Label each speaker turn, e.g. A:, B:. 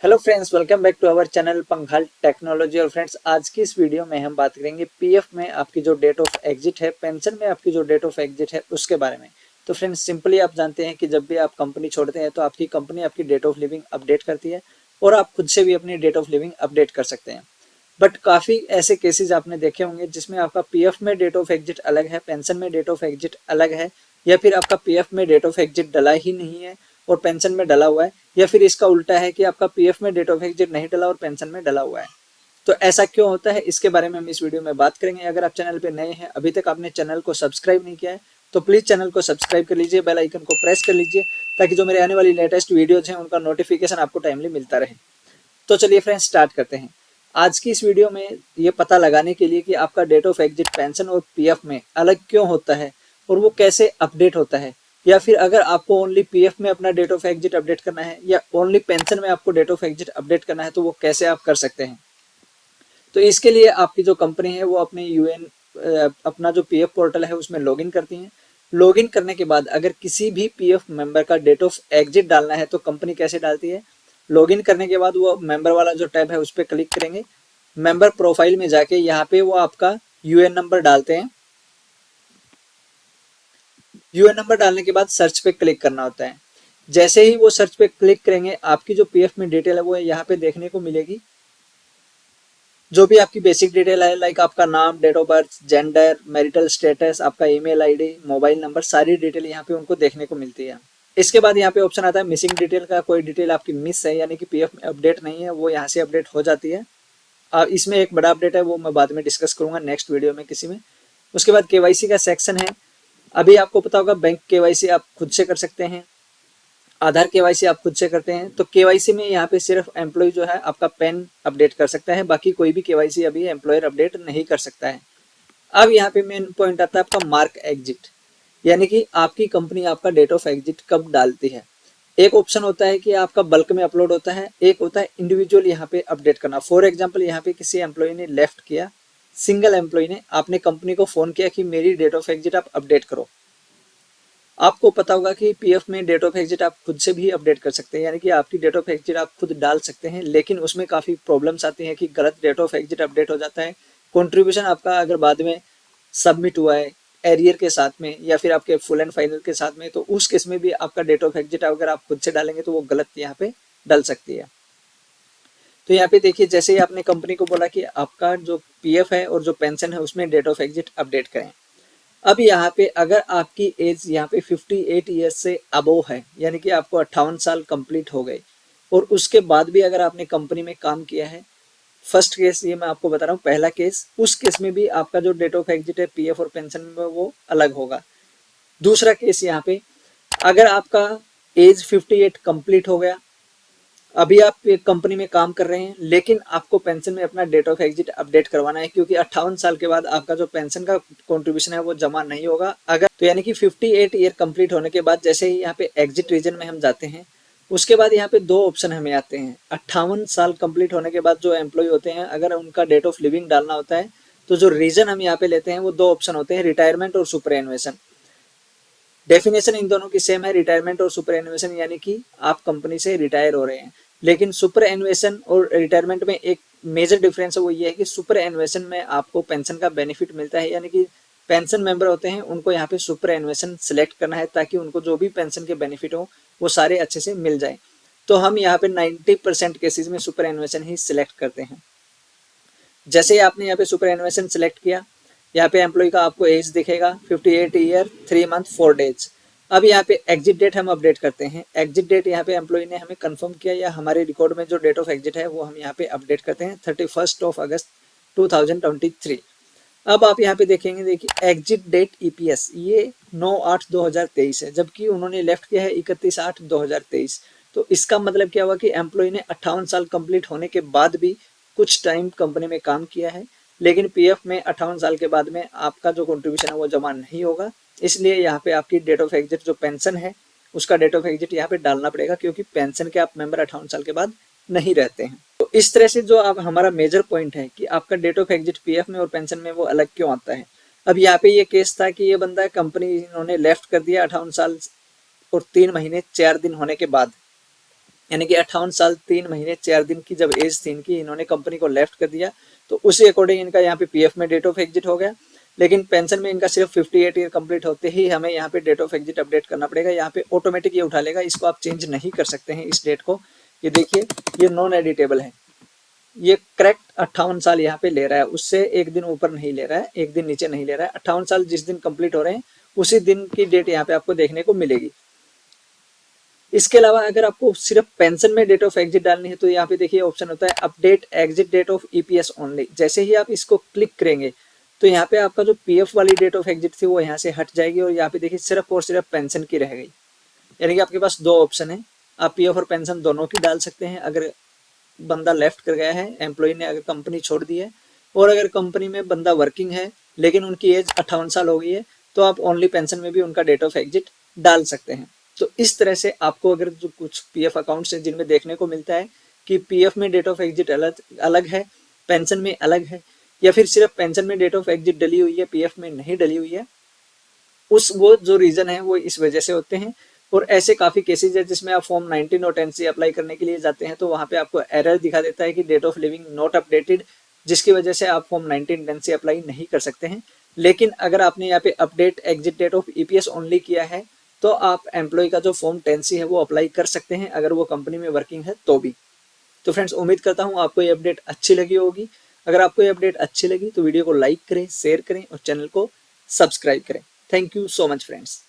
A: Hello friends, welcome back to our channel पंखाल technology. और friends, आज की इस वीडियो में हम बात करेंगे पीएफ में आपकी जो डेट ऑफ एग्जिट है, पेंशन में आपकी जो डेट ऑफ एग्जिट है उसके बारे में। तो फ्रेंड्स, सिंपली आप जानते हैं कि जब भी आप कंपनी छोड़ते हैं तो आपकी कंपनी आपकी डेट ऑफ लिविंग अपडेट करती है और आप खुद से भी अपनी डेट ऑफ लिविंग अपडेट कर सकते हैं। बट काफ़ी ऐसे केसेज आपने देखे होंगे जिसमें आपका पीएफ में डेट ऑफ एग्जिट अलग है, पेंशन में डेट ऑफ एग्जिट अलग है, या फिर आपका पीएफ में डेट ऑफ एग्जिट डला ही नहीं है और पेंशन में डला हुआ है, या फिर इसका उल्टा है कि आपका पीएफ में डेट ऑफ एग्जिट नहीं डला और पेंशन में डला हुआ है। तो ऐसा क्यों होता है, इसके बारे में हम इस वीडियो में बात करेंगे। अगर आप चैनल पे नए हैं, अभी तक आपने चैनल को सब्सक्राइब नहीं किया है, तो प्लीज चैनल को सब्सक्राइब कर लीजिए, बेल आइकन को प्रेस कर लीजिए, ताकि जो मेरे आने वाली लेटेस्ट वीडियोज हैं उनका नोटिफिकेशन आपको टाइमली मिलता रहे। तो चलिए फ्रेंड्स, स्टार्ट करते हैं। आज की इस वीडियो में ये पता लगाने के लिए कि आपका डेट ऑफ एग्जिट पेंशन और पीएफ में अलग क्यों होता है और वो कैसे अपडेट होता है, या फिर अगर आपको ओनली पीएफ में अपना डेट ऑफ एग्जिट अपडेट करना है या ओनली पेंशन में आपको डेट ऑफ एग्जिट अपडेट करना है, तो वो कैसे आप कर सकते हैं। तो इसके लिए आपकी जो कंपनी है वो अपने यूएन अपना जो पीएफ पोर्टल है उसमें लॉगिन करती है। लॉगिन करने के बाद अगर किसी भी पीएफ मेंबर का डेट ऑफ एग्जिट डालना है तो कंपनी कैसे डालती है, लॉगिन करने के बाद वो मेंबर वाला जो टैब है उस पर क्लिक करेंगे। मेंबर प्रोफाइल में जाके यहाँ पे वो आपका यूएन नंबर डालते हैं। यूएन नंबर डालने के बाद सर्च पे क्लिक करना होता है। जैसे ही वो सर्च पे क्लिक करेंगे, आपकी जो पीएफ में डिटेल है वो यहाँ पे देखने को मिलेगी। जो भी आपकी बेसिक डिटेल है, लाइक आपका नाम, date of birth, gender, marital status, आपका ईमेल आईडी, मोबाइल नंबर, सारी डिटेल यहाँ पे उनको देखने को मिलती है। इसके बाद यहाँ पे ऑप्शन आता है मिसिंग डिटेल का। कोई डिटेल आपकी मिस है, यानी कि पीएफ में अपडेट नहीं है, वो यहाँ से अपडेट हो जाती है। इसमें एक बड़ा अपडेट है, वो मैं बाद में डिस्कस करूंगा नेक्स्ट वीडियो में किसी में। उसके बाद केवाईसी का सेक्शन है। अभी आपको पता होगा बैंक केवाईसी आप खुद से कर सकते हैं, आधार केवाईसी आप खुद से करते हैं। तो केवाईसी में यहाँ पे सिर्फ एम्प्लॉय जो है आपका पैन अपडेट कर सकता है, बाकी कोई भी केवाईसी अभी एम्प्लॉयर अपडेट नहीं कर सकता है। अब यहाँ पे मेन पॉइंट आता है आपका मार्क एग्जिट, यानी कि आपकी कंपनी आपका डेट ऑफ एग्जिट कब डालती है। एक ऑप्शन होता है कि आपका बल्क में अपलोड होता है, एक होता है इंडिविजुअल यहाँ पे अपडेट करना। फॉर एग्जांपल, यहाँ पे किसी एम्प्लॉय ने लेफ्ट किया, सिंगल एम्प्लॉय ने, आपने कंपनी को फोन किया कि मेरी डेट ऑफ एग्जिट आप अपडेट करो। आपको पता होगा कि पीएफ में डेट ऑफ एग्जिट आप खुद से भी अपडेट कर सकते हैं, यानी कि आपकी डेट ऑफ एग्जिट आप खुद डाल सकते हैं, लेकिन उसमें काफ़ी प्रॉब्लम्स आती हैं कि गलत डेट ऑफ एग्जिट अपडेट हो जाता है। कंट्रीब्यूशन आपका अगर बाद में सबमिट हुआ है एरियर के साथ में या फिर आपके फुल एंड फाइनल के साथ में, तो उस केस में भी आपका डेट ऑफ एग्जिट अगर आप खुद से डालेंगे तो वो गलत यहाँ पे डल सकती है। तो यहाँ पे देखिए, जैसे ही आपने कंपनी को बोला कि आपका जो पीएफ है और जो पेंशन है उसमें डेट ऑफ एग्जिट अपडेट करें। अब यहाँ पे अगर आपकी एज यहाँ पे 58 ईयर्स से अबोव है, यानी कि आपको 58 साल कंप्लीट हो गए और उसके बाद भी अगर आपने कंपनी में काम किया है, फर्स्ट केस ये मैं आपको बता रहा हूँ, पहला केस, उस केस में भी आपका जो डेट ऑफ एग्जिट है पीएफ और पेंशन में वो अलग होगा। दूसरा केस यहाँ पे, अगर आपका एज 58 कंप्लीट हो गया, अभी आप एक कंपनी में काम कर रहे हैं, लेकिन आपको पेंशन में अपना डेट ऑफ एग्जिट अपडेट करवाना है, क्योंकि 58 साल के बाद आपका जो पेंशन का कंट्रीब्यूशन है वो जमा नहीं होगा। अगर तो यानी कि 58 ईयर कंप्लीट होने के बाद जैसे ही यहाँ पे एग्जिट रीजन में हम जाते हैं, उसके बाद यहाँ पे दो ऑप्शन हमें आते हैं। 58 साल कंप्लीट होने के बाद जो एम्प्लॉय होते हैं, अगर उनका डेट ऑफ लिविंग डालना होता है, तो जो रीजन हम यहाँ पे लेते हैं वो दो ऑप्शन होते हैं, रिटायरमेंट और सुपरएनुएशन। डेफिनेशन इन दोनों की सेम है, रिटायरमेंट और सुपर एनुएशन, यानी कि आप कंपनी से रिटायर हो रहे हैं। लेकिन सुपर एनुएशन और रिटायरमेंट में एक मेजर डिफरेंस है, वो ये है कि सुपर एनुएशन में आपको पेंशन का बेनिफिट मिलता है, यानी कि पेंशन मेंबर होते हैं उनको यहाँ पे सुपर एनुएशन सिलेक्ट करना है, ताकि उनको जो भी पेंशन के बेनिफिट हो वो सारे अच्छे से मिल जाए। तो हम यहाँ पे 90% केसेज में सुपर एनुएशन ही सिलेक्ट करते हैं। जैसे ही आपने यहाँ पे सुपर एनुएशन सिलेक्ट किया, यहाँ पे एम्प्लॉय का आपको एज दिखेगा 58 ईयर 3 मंथ 4 डेज। अब यहाँ पे एग्जिट डेट हम अपडेट करते हैं। एग्जिट डेट यहाँ पे एम्प्लॉय ने हमें कंफर्म किया या हमारे रिकॉर्ड में जो डेट ऑफ एग्जिट है वो हम यहाँ पे अपडेट करते हैं 31 अगस्त 2023। अब आप यहाँ पे देखेंगे, देखिए एग्जिट डेट ईपीएस ये 9/8/2023 है, जबकि उन्होंने लेफ्ट किया है 31/8/2023। तो इसका मतलब क्या हुआ कि एम्प्लॉय ने 58 साल कंप्लीट होने के बाद भी कुछ टाइम कंपनी में काम किया है, लेकिन पीएफ में 58 साल के बाद में आपका जो कंट्रीब्यूशन है वो जमा नहीं होगा। इसलिए यहाँ पे आपकी डेट ऑफ एग्जिट जो पेंशन है उसका डेट ऑफ एग्जिट यहाँ पे डालना पड़ेगा, क्योंकि पेंशन के आप मेंबर 58 साल के बाद नहीं रहते हैं। तो इस तरह से जो आप हमारा मेजर पॉइंट है कि आपका डेट ऑफ एग्जिट पीएफ में और पेंशन में वो अलग क्यों आता है। अब यहाँ पे ये केस था कि ये बंदा कंपनी इन्होंने लेफ्ट कर दिया 58 साल और 3 महीने 4 दिन होने के बाद। यानी कि 58 साल 3 महीने 4 दिन की जब एज थी इनकी, इन्होंने कंपनी को लेफ्ट कर दिया, तो उसी अकॉर्डिंग इनका यहाँ पे पीएफ में डेट ऑफ एग्जिट हो गया। लेकिन पेंशन में इनका सिर्फ 58 ईयर कंप्लीट होते ही हमें यहाँ पे डेट ऑफ एग्जिट अपडेट करना पड़ेगा। यहाँ पे ऑटोमेटिक ये उठा लेगा, इसको आप चेंज नहीं कर सकते हैं इस डेट को। ये देखिए ये नॉन एडिटेबल है, ये करेक्ट 58 साल यहाँ पे ले रहा है, उससे एक दिन ऊपर नहीं ले रहा है, एक दिन नीचे नहीं ले रहा है। 58 साल जिस दिन कंप्लीट हो रहे हैं उसी दिन की डेट यहाँ पे आपको देखने को मिलेगी। इसके अलावा अगर आपको सिर्फ पेंशन में डेट ऑफ एग्जिट डालनी है तो यहाँ पे देखिए ऑप्शन होता है update exit date of EPS only. जैसे ही आप इसको क्लिक करेंगे तो यहाँ पे आपका जो पीएफ वाली डेट ऑफ एग्जिट थी वो यहाँ से हट जाएगी और यहाँ पे देखिए सिर्फ और सिर्फ पेंशन की रह गई। यानी कि आपके पास दो ऑप्शन है, आप पीएफ और पेंशन दोनों की डाल सकते हैं अगर बंदा लेफ्ट कर गया है, एम्प्लॉय ने अगर कंपनी छोड़ दी है, और अगर कंपनी में बंदा वर्किंग है लेकिन उनकी एज 58 साल हो गई है तो आप ओनली पेंशन में भी उनका डेट ऑफ एग्जिट डाल सकते हैं। तो इस तरह से आपको अगर जो कुछ पीएफ अकाउंट्स हैं जिनमें देखने को मिलता है कि पीएफ में डेट ऑफ एग्जिट अलग है, पेंशन में अलग है, या फिर सिर्फ पेंशन में डेट ऑफ एग्जिट डली हुई है, पीएफ में नहीं डली हुई है, वो जो रीजन है वो इस वजह से होते हैं। और ऐसे काफी केसेज है जिसमें आप फॉर्म 19 और 10 से अप्लाई करने के लिए जाते हैं तो वहां पे आपको एरर दिखा देता है कि date of leaving not updated, जिसकी वजह से आप फॉर्म 19 10 से अप्लाई नहीं कर सकते हैं। लेकिन अगर आपने यहाँ पे update exit date of EPS only किया है तो आप एम्प्लॉय का जो फॉर्म 10C है वो अप्लाई कर सकते हैं अगर वो कंपनी में वर्किंग है तो भी। तो फ्रेंड्स उम्मीद करता हूँ आपको ये अपडेट अच्छी लगी होगी। अगर आपको ये अपडेट अच्छी लगी तो वीडियो को लाइक करें, शेयर करें और चैनल को सब्सक्राइब करें। Thank you so much friends.